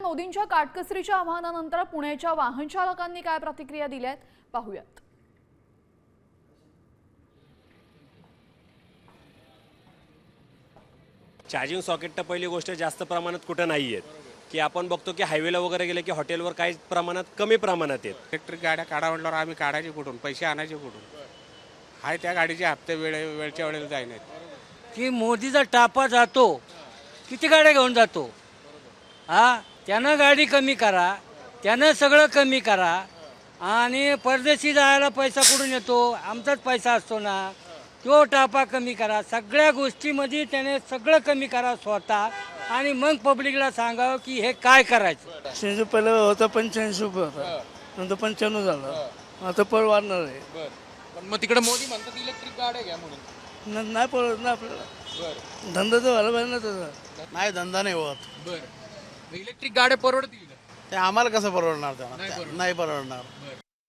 मोदींच्या काटकसरीच्या आवाहनानंतर पुण्याच्या वाहन चालकांनी काय प्रतिक्रिया दिल्यात पाहूयात। चार्जिंग सॉकेट तर पहिली गोष्ट जास्त प्रमाणात कुठं नाही आहेत की आपण बघतो की हायवेला वगैरे गेले की हॉटेलवर काही प्रमाणात कमी प्रमाणात आहेत। इलेक्ट्रिक गाड्या काढा म्हटल्यावर आम्ही काढायचे कुठून, पैसे आणायचे कुठून? हाय त्या गाडीचे हप्ते वेळच्या वेळेला जाईनात की मोदीचा टापा जातो, किती गाड्या घेऊन जातो। त्यानं गाडी कमी करा, त्यानं सगळं कमी करा। आणि परदेशी जायला पैसा कुठून येतो? आमचाच पैसा असतो ना। तो टापा कमी करा, सगळ्या गोष्टीमध्ये त्याने सगळं कमी करा स्वतः, आणि मग पब्लिकला सांगावं की हे काय करायचं। 100 पहिलं होता 85 रुपये होता, नंतर 95 झालं, आता पर वाढणार आहे। पण मग तिकडे मोदी म्हणतात इलेक्ट्रिक गाड्या घ्या म्हणून। नाही परवडत ना आपल्याला, धंदा तर व्हायला पाहिजे ना त्याचा। नाही, धंदा नाही होत। बरं, इलेक्ट्रिक गाड्या परवडतील का? ते आम्हाला कसं परवडणार? नाही परवडणार।